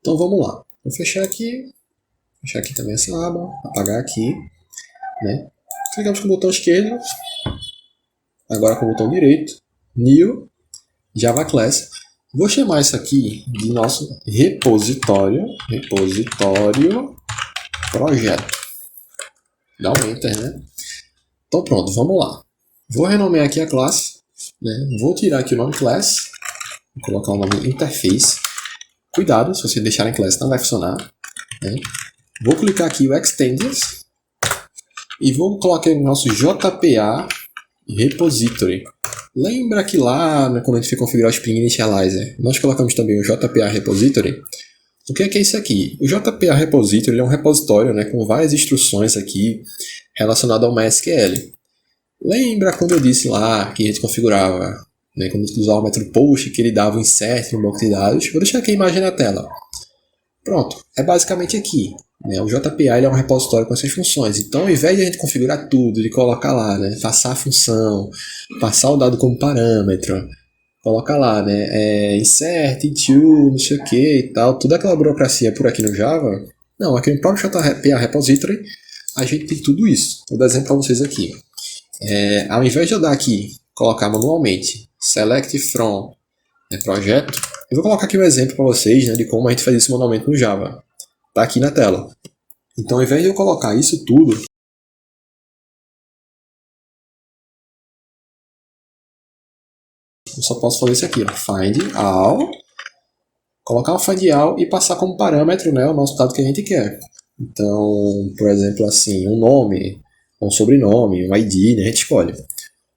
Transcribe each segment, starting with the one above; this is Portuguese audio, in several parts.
Então vamos lá. Vou fechar aqui também essa aba, apagar aqui, né? Clicamos com o botão esquerdo, agora com o botão direito, New, Java Class. Vou chamar isso aqui de nosso repositório projeto. Dá um Enter, né? Então pronto, vamos lá. Vou renomear aqui a classe, né? Vou tirar aqui o nome class, vou colocar o nome interface. Cuidado, se você deixar em class não vai funcionar, né? Vou clicar aqui o extenders e vou colocar o nosso JPA repository. Lembra que lá, né, quando a gente foi configurar o Spring Initializer, nós colocamos também o JPA repository? O que é isso aqui? O JPA repository é um repositório, né, com várias instruções aqui relacionadas ao MySQL. Lembra quando eu disse lá que a gente configurava, né, quando a gente usava o método post, que ele dava um insert no banco de dados? Vou deixar aqui a imagem na tela. Pronto, é basicamente aqui. Né? O JPA ele é um repositório com essas funções. Então, ao invés de a gente configurar tudo, de colocar lá, né, passar a função, passar o dado como parâmetro, colocar lá, né, insert, to, não sei o que e tal, toda aquela burocracia por aqui no Java, não, aqui no próprio JPA repository, a gente tem tudo isso. Vou dar exemplo para vocês aqui. Ao invés de eu dar aqui, colocar manualmente, select from projeto, eu vou colocar aqui um exemplo para vocês, né, de como a gente faz isso manualmente no Java. Está aqui na tela. Então, ao invés de eu colocar isso tudo, eu só posso fazer isso aqui, ó, find all, colocar o find all e passar como parâmetro, né, o nosso dado que a gente quer. Então, por exemplo, assim, um nome, um sobrenome, um ID, né, a gente escolhe.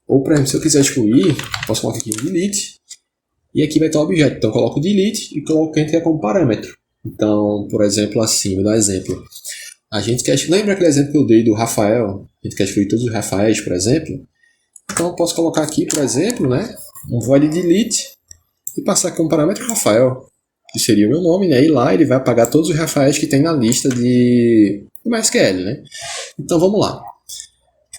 Ou, por exemplo, se eu quiser excluir, posso colocar aqui um delete, e aqui vai ter o objeto. Então, eu coloco o delete e coloco o que a gente quer como parâmetro. Então, por exemplo, assim, vou dar um exemplo. A gente quer, lembra aquele exemplo que eu dei do Rafael? A gente quer excluir todos os Rafaéis, por exemplo. Então, eu posso colocar aqui, por exemplo, né, um void delete e passar aqui um parâmetro Rafael, que seria o meu nome, né? E lá ele vai apagar todos os Rafaéis que tem na lista de MySQL, né? Então, vamos lá.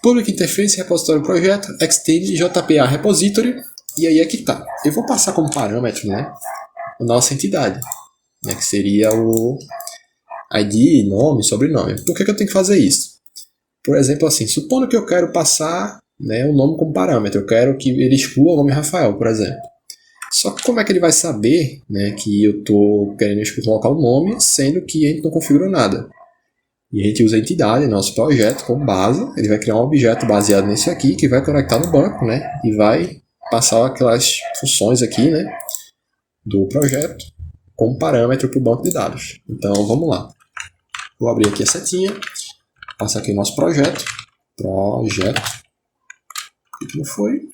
Public Interface, repositório projeto, extend JPA repository, e aí é que tá. Eu vou passar como parâmetro, né, a nossa entidade, né, que seria o ID, nome, sobrenome. Por que eu tenho que fazer isso? Por exemplo, assim, supondo que eu quero passar, né, o nome como parâmetro, eu quero que ele exclua o nome Rafael, por exemplo. Só que como é que ele vai saber, né, que eu estou querendo colocar o nome, sendo que a gente não configurou nada? E a gente usa a entidade, nosso projeto, como base. Ele vai criar um objeto baseado nesse aqui, que vai conectar no banco, né, e vai passar aquelas funções aqui, né, do projeto como parâmetro para o banco de dados. Então, vamos lá. Vou abrir aqui a setinha, passar aqui o nosso projeto, o que não foi?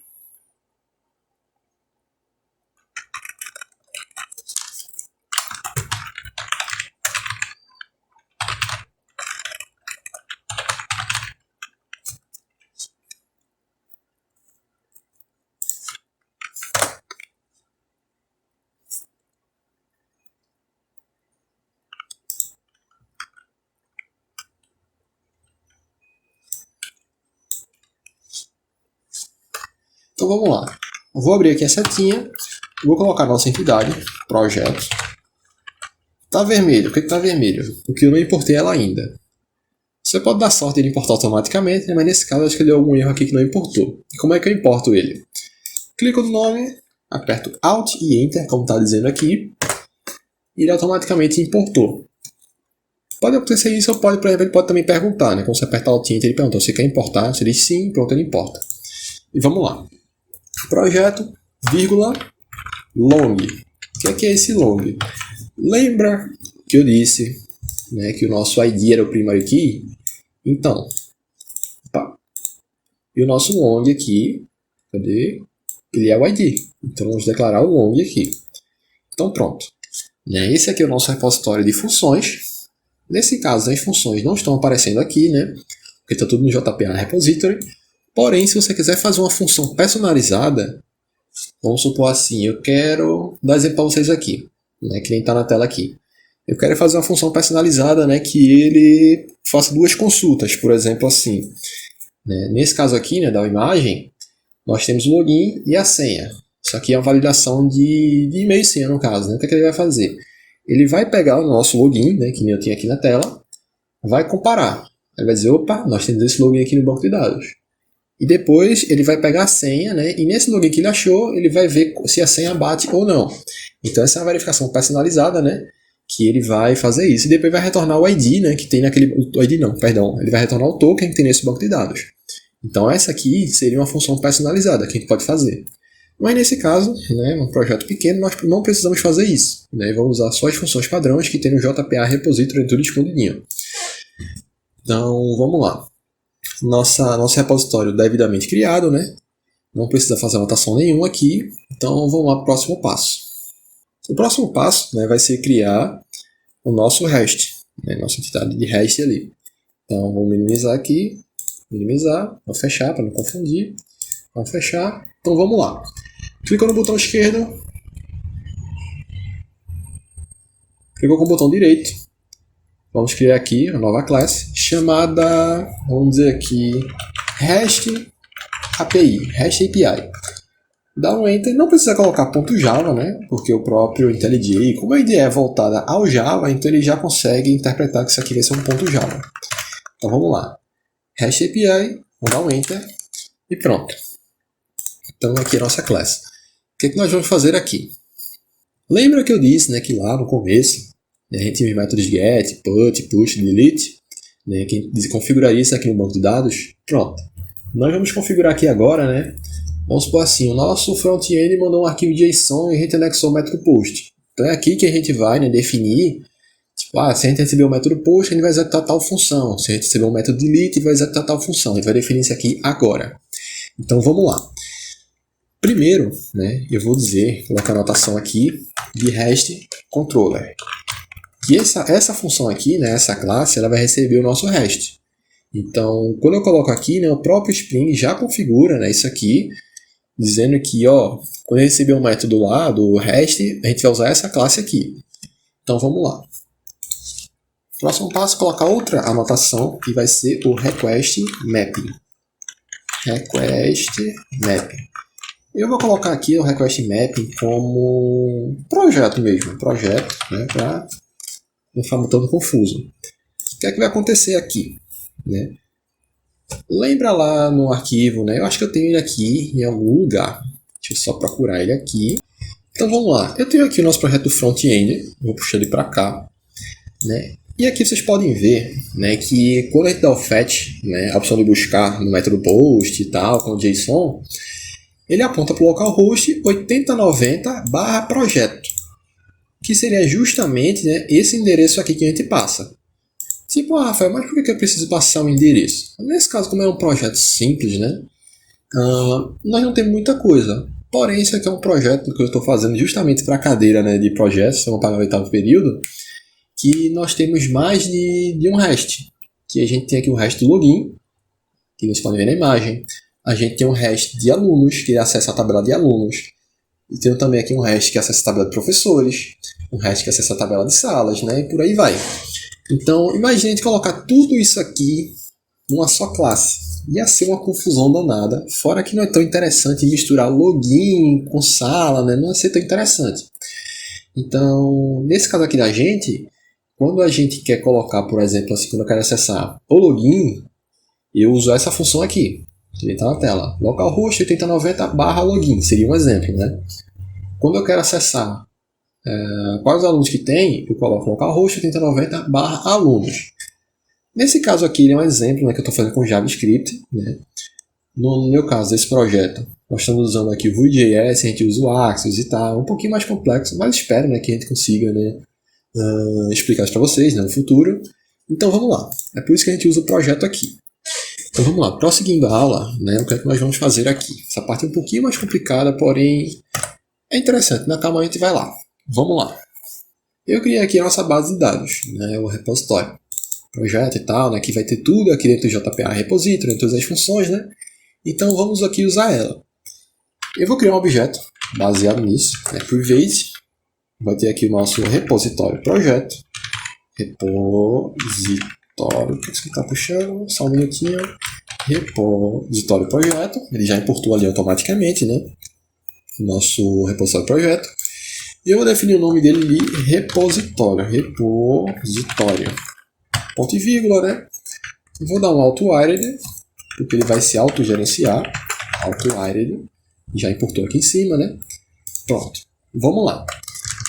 Então vamos lá. Eu vou abrir aqui a setinha, vou colocar a nossa entidade, projeto. Tá vermelho. O que está vermelho? Porque eu não importei ela ainda. Você pode dar sorte de importar automaticamente, mas nesse caso acho que deu algum erro aqui que não importou. E como é que eu importo ele? Clico no nome, aperto Alt e Enter, como está dizendo aqui, e ele automaticamente importou. Pode acontecer isso, ou pode, por exemplo, ele pode também perguntar, né? Quando você apertar Alt e Enter, ele pergunta, você quer importar? Você diz sim, pronto, ele importa. E vamos lá. Projeto, vírgula, long. O que é esse long? Lembra que eu disse, né, que o nosso ID era o primary key? Então, opa. E o nosso long aqui, cadê? Ele é o ID. Então, vamos declarar o long aqui. Então, pronto. Esse aqui é o nosso repositório de funções. Nesse caso, as funções não estão aparecendo aqui, né? Porque está tudo no JPA repository. Porém, se você quiser fazer uma função personalizada, vamos supor assim, eu quero dar exemplo para vocês aqui, né, que nem está na tela aqui. Eu quero fazer uma função personalizada, né, que ele faça duas consultas, por exemplo assim. Né, nesse caso aqui, né, da imagem, nós temos o login e a senha. Isso aqui é uma validação de e-mail e senha, no caso. Né? O que ele vai fazer? ele vai pegar o nosso login, né, que eu tinha aqui na tela, vai comparar. Ele vai dizer, opa, nós temos esse login aqui no banco de dados. E depois ele vai pegar a senha, né, e nesse login que ele achou, ele vai ver se a senha bate ou não. Então essa é uma verificação personalizada, né, que ele vai fazer isso. E depois vai retornar o ID, né, que tem naquele... O ID não, perdão. Ele vai retornar o token que tem nesse banco de dados. Então essa aqui seria uma função personalizada que a gente pode fazer. Mas nesse caso, né, um projeto pequeno, nós não precisamos fazer isso. Né, vamos usar só as funções padrões que tem no JPA Repository, tudo escondidinho. Então, vamos lá. Nosso repositório devidamente criado, né? Não precisa fazer anotação nenhuma aqui. Então, vamos lá para o próximo passo. O próximo passo, né, vai ser criar o nosso REST, né, nossa entidade de REST ali. Então, vou minimizar aqui, vou fechar para não confundir. Vamos fechar. Então, vamos lá. Clica no botão esquerdo. Clicou com o botão direito. Vamos criar aqui uma nova classe chamada, vamos dizer aqui, REST API, REST API. Dá um Enter, não precisa colocar .java, né? Porque o próprio IntelliJ, como a IDE é voltada ao Java, então ele já consegue interpretar que isso aqui vai ser um .java. Então vamos lá. REST API, vamos dar um Enter e pronto. Então aqui é a nossa classe. O que nós vamos fazer aqui? Lembra que eu disse, né, que lá no começo, né, a gente tinha os métodos get, put, push, delete, né, que configuraria isso aqui no banco de dados. Pronto. Nós vamos configurar aqui agora, né? Vamos supor assim, o nosso front-end mandou um arquivo JSON e a gente anexou o método post. Então é aqui que a gente vai, né, definir, tipo, se a gente receber o método post, ele vai executar tal função. Se a gente receber o método delete, ele vai executar tal função. A gente vai definir isso aqui agora. Então vamos lá. Primeiro, né, eu vou dizer, colocar a anotação aqui de REST controller. Que essa função aqui, né, essa classe, ela vai receber o nosso REST. Então, quando eu coloco aqui, né, o próprio Spring já configura, né, isso aqui, dizendo que, ó, quando eu receber um método lá do REST, a gente vai usar essa classe aqui. Então, vamos lá. Próximo passo, colocar outra anotação, que vai ser o request mapping. Request mapping. Eu vou colocar aqui o request mapping como projeto mesmo, projeto, né, para não ficar tão confuso. O que é que vai acontecer aqui? Né? Lembra lá no arquivo, né? Eu acho que eu tenho ele aqui em algum lugar. Deixa eu só procurar ele aqui. Então vamos lá. Eu tenho aqui o nosso projeto do front-end. Vou puxar ele para cá. Né? E aqui vocês podem ver, né, que quando a gente dá o fetch, né, a opção de buscar no método post e tal, com o JSON, ele aponta para o localhost 8090/projeto, que seria justamente, né, esse endereço aqui que a gente passa. Tipo, Rafael, mas por que eu preciso passar o endereço? Nesse caso, como é um projeto simples, né, nós não temos muita coisa. Porém, isso aqui é um projeto que eu estou fazendo justamente para a cadeira, né, de projetos, vamos pagar o 8º período, que nós temos mais de um REST. Que a gente tem aqui o REST do login, que vocês podem ver na imagem. A gente tem um REST de alunos, que acessa a tabela de alunos. E tem também aqui um REST que acessa a tabela de professores. Um REST que acessa a tabela de salas, né? E por aí vai. Então, imagine a gente colocar tudo isso aqui numa só classe. Ia ser uma confusão danada. Fora que não é tão interessante misturar login com sala, né? Não ia ser tão interessante. Então, nesse caso aqui da gente, quando a gente quer colocar, por exemplo, assim, quando eu quero acessar o login, eu uso essa função aqui. Ele está na tela. Localhost 8090/login seria um exemplo, né? Quando eu quero acessar quais os alunos que tem, eu coloco localhost 8090/alunos. Nesse caso aqui, ele é um exemplo, né, que eu estou fazendo com JavaScript. Né? No meu caso, desse projeto, nós estamos usando aqui o Vue.js, a gente usa o Axios e tal, um pouquinho mais complexo, mas espero, né, que a gente consiga, né, explicar isso para vocês, né, no futuro. Então vamos lá, é por isso que a gente usa o projeto aqui. Então vamos lá, prosseguindo a aula, né, o que é que nós vamos fazer aqui? Essa parte é um pouquinho mais complicada, porém é interessante, na calma a gente vai lá. Vamos lá. Eu criei aqui a nossa base de dados, né, o repositório, projeto e tal, né, que vai ter tudo aqui dentro do JPA Repository, todas as funções, né? Então vamos aqui usar ela. Eu vou criar um objeto baseado nisso, né, private. Vai ter aqui o nosso repositório projeto. Repositório, o que você está puxando? Só um minutinho. Repositório projeto. Ele já importou ali automaticamente, né? Nosso repositório projeto. E eu vou definir o nome dele de repositório. Repositório. Ponto e vírgula, né? Vou dar um auto-wired, porque ele vai se autogerenciar. Auto-wired. Já importou aqui em cima, né? Pronto. Vamos lá.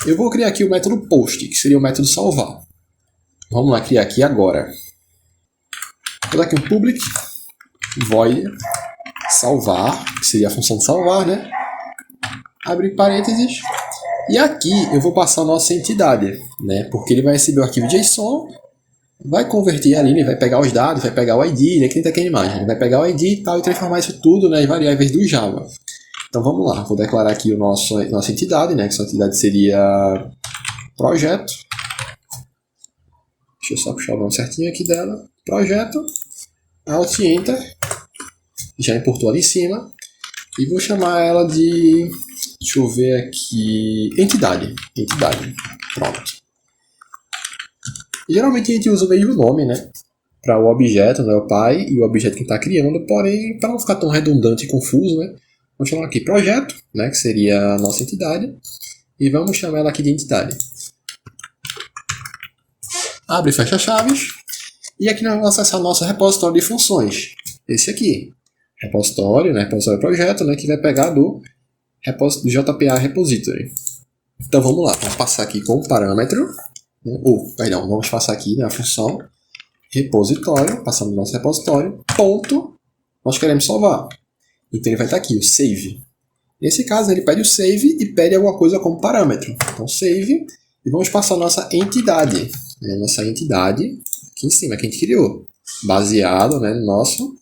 Eu vou criar aqui o método post, que seria o método salvar. Vamos lá criar aqui agora. Vou dar aqui um public void salvar, que seria a função de salvar, né? Abre parênteses. E aqui eu vou passar a nossa entidade, né? Porque ele vai receber o arquivo JSON, vai converter ali, ele vai pegar os dados, vai pegar o ID, né? Que nem tá aqui na imagem. Ele vai pegar o ID e tal e transformar isso tudo nas variáveis do Java. Então vamos lá, vou declarar aqui nossa entidade, né? Que essa entidade seria projeto. Deixa eu só puxar o nome certinho aqui dela. Projeto. Alt Enter. Já importou ali em cima. E vou chamar ela de... Deixa eu ver aqui... Entidade. Entidade. Pronto. Geralmente a gente usa o mesmo nome, né? Para o objeto, né? O pai e o objeto que está criando. Porém, para não ficar tão redundante e confuso, né? Vamos chamar aqui projeto, né? Que seria a nossa entidade. E vamos chamar ela aqui de entidade. Abre e fecha chaves. E aqui nós vamos acessar o nosso repositório de funções. Esse aqui. Repositório, né? Repositório projeto, né? Que vai pegar do JPA Repository. Então vamos lá. Vamos passar aqui com o parâmetro. Né? Perdão, vamos passar aqui na função repositório. Passando no nosso repositório. Ponto. Nós queremos salvar. Então ele vai estar aqui, o save. Nesse caso, ele pede o save e pede alguma coisa como parâmetro. Então save. E vamos passar a nossa entidade. Né? Nossa entidade aqui em cima, que a gente criou. Baseado, né, no nosso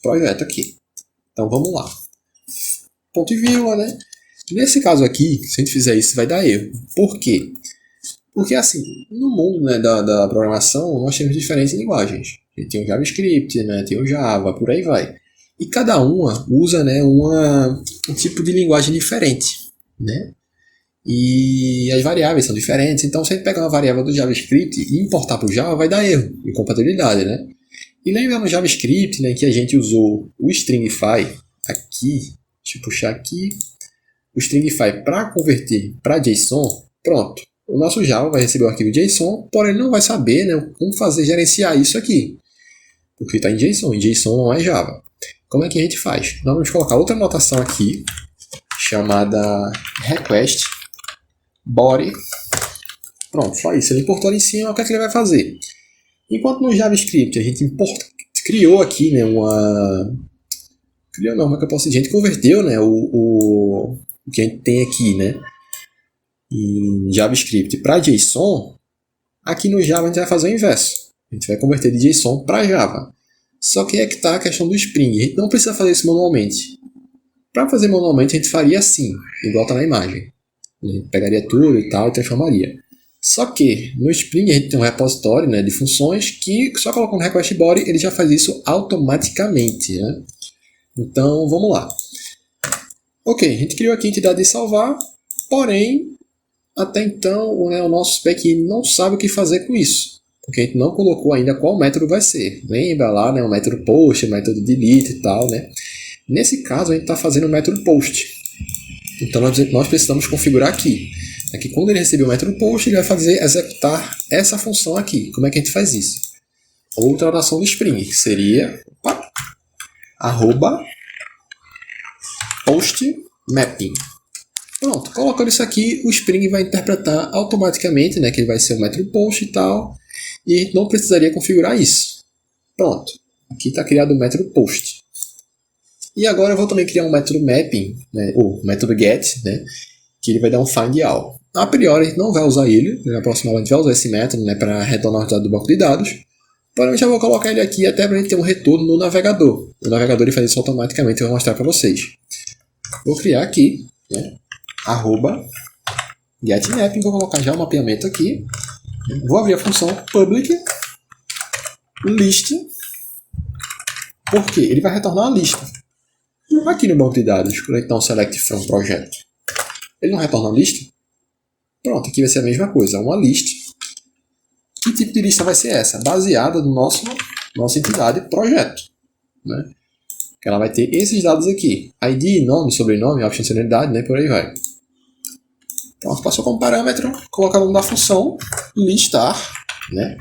projeto aqui. Então vamos lá. Ponto e vírgula, né? Nesse caso aqui, se a gente fizer isso, vai dar erro. Por quê? Porque assim, no mundo, né, da programação, nós temos diferentes linguagens. A gente tem o JavaScript, né, tem o Java, por aí vai. E cada uma usa, né, um tipo de linguagem diferente, né? E as variáveis são diferentes. Então, se a gente pegar uma variável do JavaScript e importar para o Java, vai dar erro de compatibilidade, né? E lembra no JavaScript, né, que a gente usou o stringify aqui, deixa eu puxar aqui, o stringify para converter para JSON, pronto. O nosso Java vai receber o arquivo JSON, porém não vai saber, né, como gerenciar isso aqui, porque está em JSON, e JSON não é Java. Como é que a gente faz? Nós vamos colocar outra notação aqui, chamada request body. Pronto, só isso. Ele importou ali em cima, o que é que ele vai fazer? Enquanto no JavaScript a gente criou aqui, né, criou não, como é que eu posso dizer? A gente converteu, né, o que a gente tem aqui, né, em JavaScript para JSON. Aqui no Java a gente vai fazer o inverso. A gente vai converter de JSON para Java. Só que é que está a questão do Spring. A gente não precisa fazer isso manualmente. Para fazer manualmente a gente faria assim, igual está na imagem. A gente pegaria tudo e tal e transformaria. Só que no Spring a gente tem um repositório, né, de funções que só colocando request body ele já faz isso automaticamente, né? Então vamos lá. Ok, a gente criou aqui a entidade de salvar, porém até então, né, o nosso spec não sabe o que fazer com isso, porque a gente não colocou ainda qual método vai ser. Lembra lá, né, o método post, o método delete e tal, né? Nesse caso a gente está fazendo o método post. Então nós precisamos configurar aqui. Aqui quando ele receber o método post, ele vai executar essa função aqui. Como é que a gente faz isso? Outra oração do Spring seria @post mapping. Pronto, colocando isso aqui, o Spring vai interpretar automaticamente, né, que ele vai ser o método post e tal, e a gente não precisaria configurar isso. Pronto, aqui está criado o método post. E agora eu vou também criar um método mapping, né, ou método get, né, que ele vai dar um find all. A priori a gente não vai usar ele, na próxima aula a gente vai usar esse método, né, para retornar os dados do banco de dados. Porém eu já vou colocar ele aqui até para a gente ter um retorno no navegador. O navegador ele faz isso automaticamente, eu vou mostrar para vocês. Vou criar aqui, né, @getMapping, vou colocar já o mapeamento aqui. Vou abrir a função public list, porque ele vai retornar uma lista. Aqui no banco de dados, quando a gente dá um select from project, ele não retorna uma lista? Pronto, aqui vai ser a mesma coisa, uma list. Que tipo de lista vai ser essa? Baseada no nossa entidade projeto, né? Que ela vai ter esses dados aqui: ID, nome, sobrenome, option de senioridade, né? Por aí vai. Pronto, passou como parâmetro, colocar o nome da função, listar, né?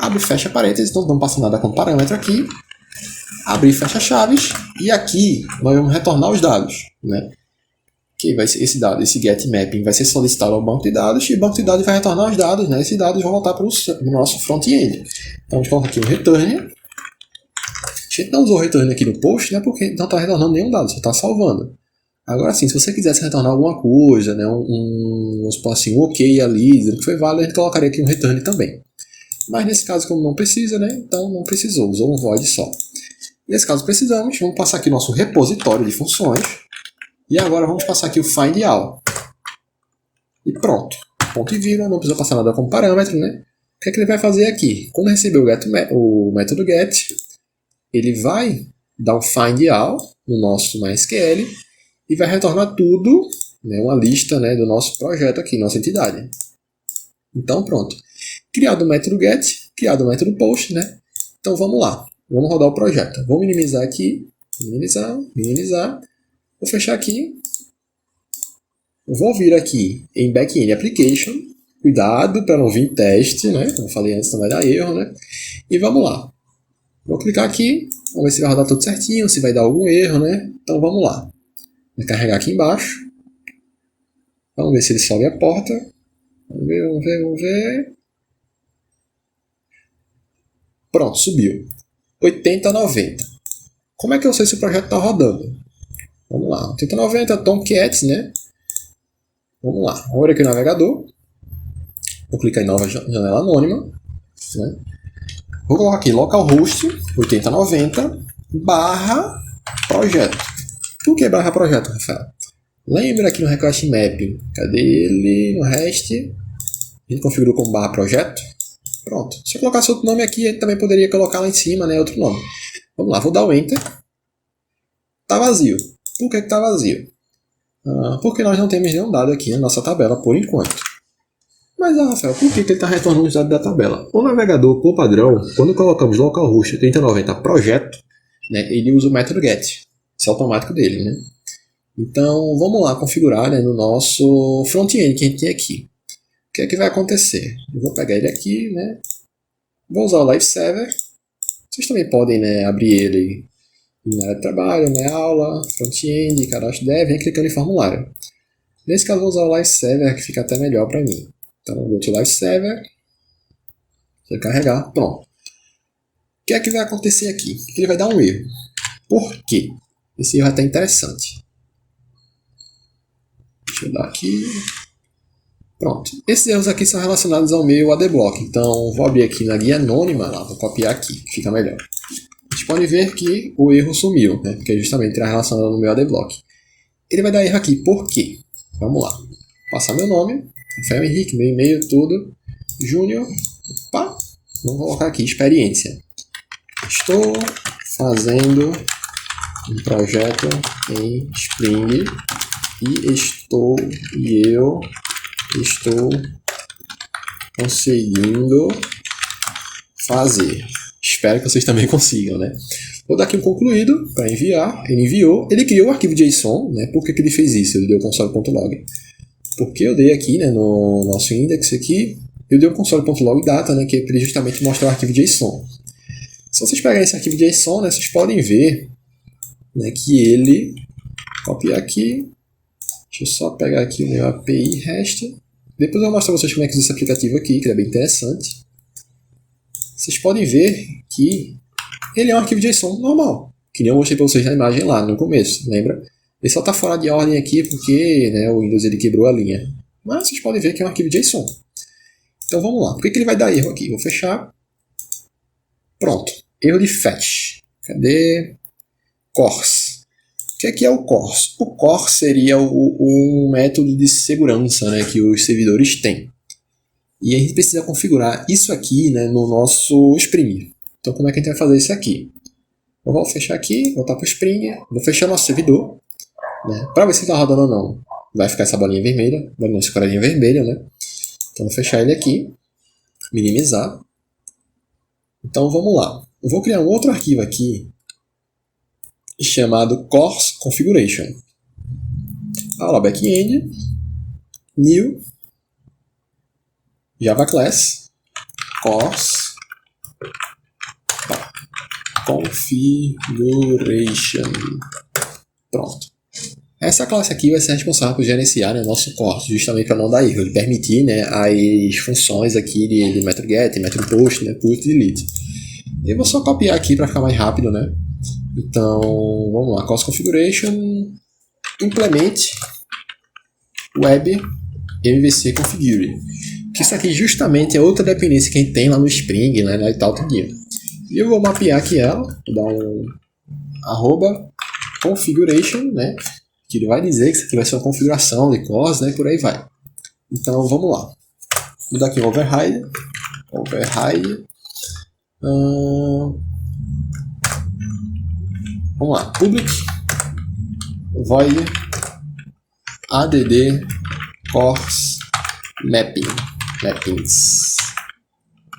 Abre e fecha parênteses, então não passa nada como parâmetro aqui. Abrir e fecha chaves, e aqui nós vamos retornar os dados, né? Que vai ser esse dado, esse get mapping vai ser solicitado ao banco de dados, e o banco de dados vai retornar os dados, né? Esses dados vão voltar para o nosso front-end. Então a gente coloca aqui o return. A gente não usou o return aqui no post, né? Porque não está retornando nenhum dado, só está salvando. Agora sim, se você quisesse retornar alguma coisa, né? Vamos supor assim, um ok ali, dizendo que foi válido, a gente colocaria aqui um return também. Mas nesse caso, como não precisa, né? Então não precisou, usou um void só. Nesse caso precisamos, vamos passar aqui o nosso repositório de funções. E agora vamos passar aqui o find all. E pronto. Ponto e vírgula, não precisa passar nada como parâmetro, né? O que é que ele vai fazer aqui? Quando receber o método get, ele vai dar um find all no nosso MySQL e vai retornar tudo, né, uma lista, né, do nosso projeto aqui, nossa entidade. Então pronto. Criado o método get, criado o método post, né? Então vamos lá. Vamos rodar o projeto. Vou minimizar aqui. Minimizar. Vou fechar aqui. Vou vir aqui em Backend Application. Cuidado para não vir teste, né? Como eu falei antes, não vai dar erro, né? E vamos lá. Vou clicar aqui. Vamos ver se vai rodar tudo certinho, se vai dar algum erro, né? Então vamos lá. Vou carregar aqui embaixo. Vamos ver se ele sobe a porta. Vamos ver. Pronto, subiu. 80, 90. Como é que eu sei se o projeto está rodando? Vamos lá, 80, 90, Tomcats, né? Vamos lá, vou abrir aqui o navegador. Vou clicar em nova janela anônima. Né? Vou colocar aqui localhost 8090 barra projeto. Por que barra projeto, Rafael? Lembra aqui no request mapping? Cadê ele? No REST. A gente configurou como barra projeto. Pronto. Se eu colocasse outro nome aqui, a gente também poderia colocar lá em cima, né, outro nome. Vamos lá, vou dar o Enter. Está vazio. Por que está vazio? Porque nós não temos nenhum dado aqui na nossa tabela por enquanto. Mas, Rafael, por que ele está retornando os dados da tabela? O navegador, por padrão, quando colocamos localhost 3090 projeto, né, ele usa o método get. Isso é automático dele, né? Então, vamos lá configurar, né, no nosso front-end que a gente tem aqui. O que é que vai acontecer? Eu vou pegar ele aqui, né? Vou usar o Live Server. Vocês também podem, né, abrir ele na área de trabalho, né, aula, front-end, cadastro dev, vem clicando em formulário. Nesse caso, vou usar o Live Server, que fica até melhor para mim. Então, vou to Live Server. Vou carregar. Pronto. O que é que vai acontecer aqui? Ele vai dar um erro. Por quê? Esse erro é até interessante. Deixa eu dar aqui. Pronto. Esses erros aqui são relacionados ao meu ADBlock. Então, vou abrir aqui na guia anônima, lá, vou copiar aqui, fica melhor. A gente pode ver que o erro sumiu, né? Porque justamente está relacionado no meu ADBlock. Ele vai dar erro aqui, por quê? Vamos lá. Vou passar meu nome, Rafael Henrique, meu e-mail, tudo. Júnior. Opa! Vamos colocar aqui, experiência. Estou fazendo um projeto em Spring e eu estou conseguindo fazer. Espero que vocês também consigam, né? Vou dar aqui um concluído para enviar. Ele enviou. Ele criou o arquivo JSON, né? Por que ele fez isso? Ele deu console.log. Porque eu dei aqui, né, no nosso index aqui, eu dei um console.log data, né, que é para justamente mostrar o arquivo JSON. Se vocês pegarem esse arquivo JSON, né, vocês podem ver, né, que ele, copiar aqui, deixa eu só pegar aqui o meu API REST, depois eu vou mostrar para vocês como é que usa esse aplicativo aqui, que é bem interessante. Vocês podem ver que ele é um arquivo JSON normal, que nem eu mostrei para vocês na imagem lá no começo, lembra? Ele só está fora de ordem aqui porque, né, o Windows ele quebrou a linha. Mas vocês podem ver que é um arquivo JSON. Então vamos lá. Por que ele vai dar erro aqui? Vou fechar. Pronto. Erro de fetch. Cadê? CORS. O que é o CORS? O CORS seria um método de segurança, né, que os servidores têm. E a gente precisa configurar isso aqui, né, no nosso Spring. Então como é que a gente vai fazer isso aqui? Eu vou fechar aqui, voltar para o Spring, vou fechar nosso servidor. Né? Para ver se está rodando ou não, vai ficar essa bolinha vermelha, essa coradinha vermelha, né? Então vou fechar ele aqui, minimizar. Então vamos lá. Eu vou criar um outro arquivo aqui chamado CORS Configuration. Aula backend. new Java class course configuration. Pronto. Essa classe aqui vai ser responsável por gerenciar, né, o nosso course, justamente para não dar erro, ele permitir, né, as funções aqui de method get, method post, né, put e delete. Eu vou só copiar aqui para ficar mais rápido, né? Então, vamos lá, course configuration, implemente web mvc configure. Que isso aqui justamente é outra dependência que a gente tem lá no Spring, né, e tal, tudinho. E eu vou mapear aqui ela, vou dar um @configuration, né? Que ele vai dizer que isso aqui vai ser uma configuração de course, né? Por aí vai. Então vamos lá. Vou dar aqui um override. Vamos lá. Public void add course mappings.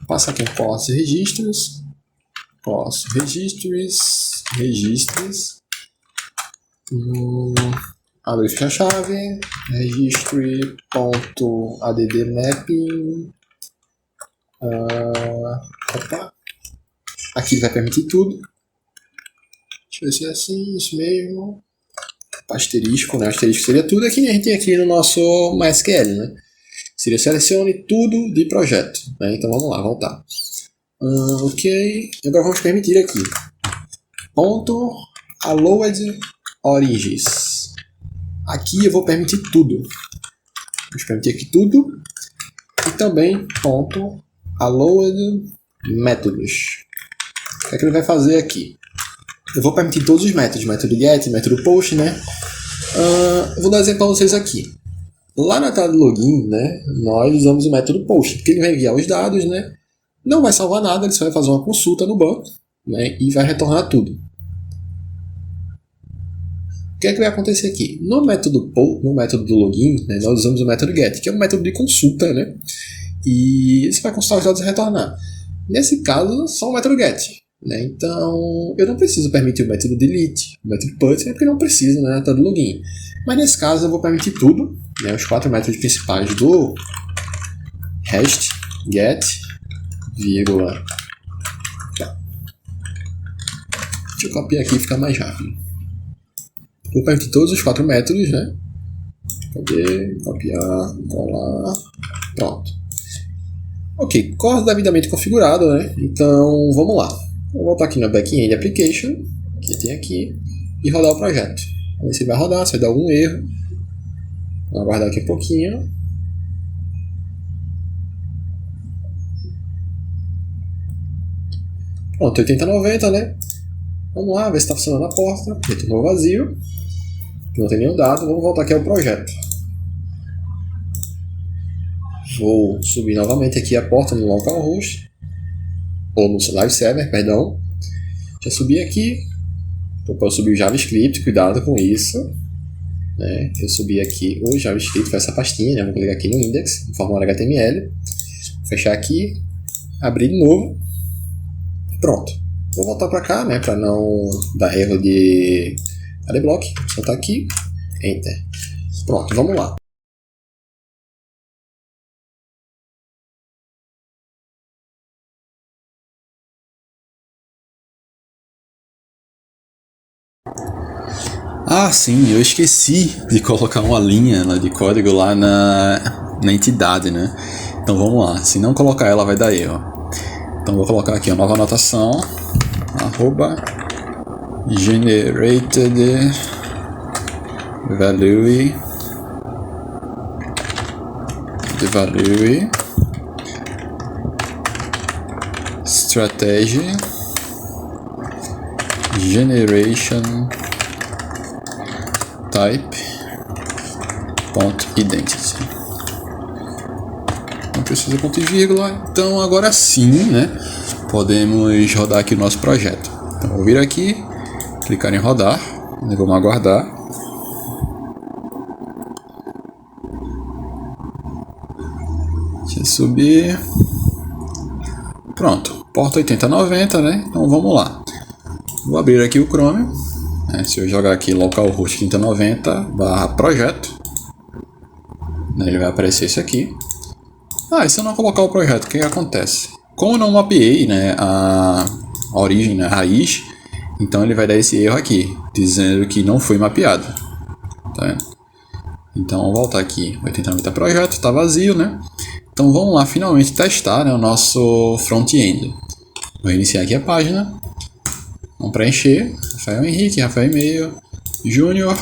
Passa aqui um course registros. Abre e fecha a chave, registry.addmapping. Aqui vai permitir tudo. Deixa eu ver se é assim, isso mesmo. Asterisco, né? Asterisco seria tudo aqui que a gente tem aqui no nosso MySQL, né? Seria selecione tudo de projeto, né? Então vamos lá, voltar. Ok, agora vamos permitir aqui ponto allowed origins. Aqui eu vou permitir tudo. Vamos permitir aqui tudo e também ponto allowed métodos. O que é que ele vai fazer aqui? Eu vou permitir todos os métodos, método get, método post, né? Eu vou dar exemplo para vocês aqui. Lá na tela de login, né, nós usamos o método post, porque ele vai enviar os dados, né? Não vai salvar nada, ele só vai fazer uma consulta no banco, né, e vai retornar tudo. O que é que vai acontecer aqui? No método do login, né, nós usamos o método get, que é um método de consulta, né? E você vai consultar os dados e retornar. Nesse caso, só o método get, né? Então, eu não preciso permitir o método delete, o método put, porque não preciso, né, na tela do login. Mas nesse caso, eu vou permitir tudo, né, os 4 métodos principais do REST, get, vírgula. Tá. Deixa eu copiar aqui e ficar mais rápido. Vou permitir todos os 4 métodos, né? Copiar, colar. Pronto. Ok, course devidamente configurado, né? Então, vamos lá. Vou voltar aqui na back-end application, que tem aqui, e rodar o projeto. Vamos ver se vai rodar, se vai dar algum erro. Vou aguardar aqui um pouquinho. Pronto, 8090, né? Vamos lá, ver se está funcionando a porta. Retornou vazio. Não tem nenhum dado. Vamos voltar aqui ao projeto. Vou subir novamente aqui a porta no localhost. Ou no live server, perdão. Já subi aqui. Eu subi o JavaScript, cuidado com isso. Né? Eu subi aqui o JavaScript para essa pastinha, né? Vou clicar aqui no index, no formulário HTML. Fechar aqui. Abrir de novo. Pronto. Vou voltar para cá, né? Para não dar erro de adblock. Só tá aqui. Enter. Pronto, vamos lá. Ah, sim, eu esqueci de colocar uma linha de código lá na entidade, né? Então vamos lá, se não colocar ela vai dar erro. Então vou colocar aqui uma nova anotação, @generated value strategy generation type.identity. Não precisa ponto e vírgula. Então agora sim, né, podemos rodar aqui o nosso projeto. Então vou vir aqui, clicar em rodar, e vamos aguardar. Deixa eu subir. Pronto, porta 8090, né? Então vamos lá. Vou abrir aqui o Chrome. Se eu jogar aqui localhost 8090/projeto, Ele vai aparecer isso aqui. E se eu não colocar o projeto, o que acontece? Como eu não mapeei, né, a origem, né, a raiz, então ele vai dar esse erro aqui, dizendo que não foi mapeado. Tá vendo? Então vamos voltar aqui, 8090 projeto, está vazio, né? Então vamos lá finalmente testar, né, o nosso front-end. Vou iniciar aqui a página. Vamos preencher. Rafael Henrique, Rafael e-mail, Júnior.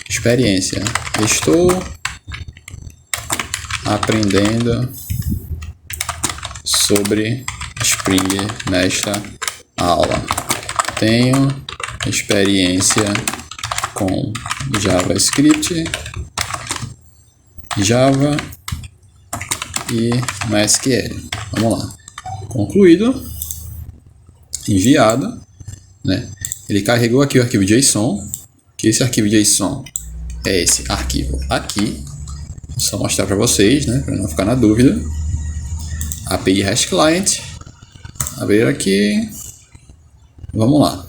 Experiência. Estou aprendendo sobre Spring nesta aula. Tenho experiência com JavaScript, Java e MySQL. Vamos lá. Concluído. Enviado. Né? Ele carregou aqui o arquivo JSON. Que esse arquivo JSON é esse arquivo aqui. Vou só mostrar para vocês, né? Para não ficar na dúvida. API REST Client. Abrir aqui. Vamos lá.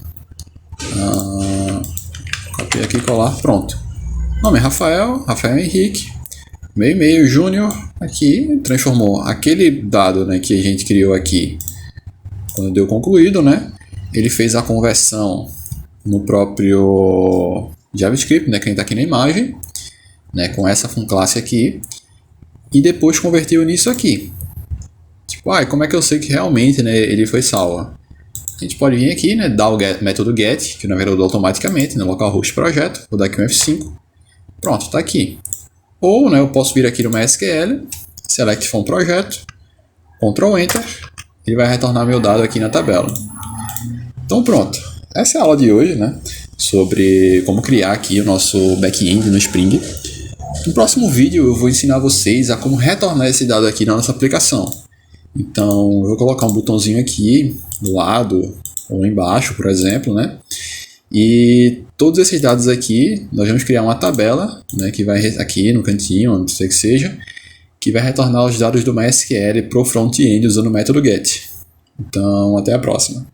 Copiar aqui e colar. Pronto. Nome é Rafael. Rafael Henrique. Meu e-mail Júnior. Aqui transformou aquele dado, né, que a gente criou aqui. Quando deu concluído, né? Ele fez a conversão no próprio JavaScript, né? Que a gente está aqui na imagem. Né, com essa classe aqui. E depois converteu nisso aqui. Tipo, como é que eu sei que realmente, né, ele foi salvo? A gente pode vir aqui, né, dar o método get, que na verdade automaticamente, no localhost projeto. Vou dar aqui um F5. Pronto, está aqui. Ou, né, eu posso vir aqui no MySQL, select from projeto, Ctrl Enter, ele vai retornar meu dado aqui na tabela. Então pronto, essa é a aula de hoje, né, sobre como criar aqui o nosso back-end no Spring. No próximo vídeo eu vou ensinar vocês a como retornar esse dado aqui na nossa aplicação. Então eu vou colocar um botãozinho aqui do lado ou embaixo, por exemplo, né? E todos esses dados aqui, nós vamos criar uma tabela, né, que vai aqui no cantinho, onde você que seja, que vai retornar os dados do MySQL para o front-end usando o método get. Então, até a próxima.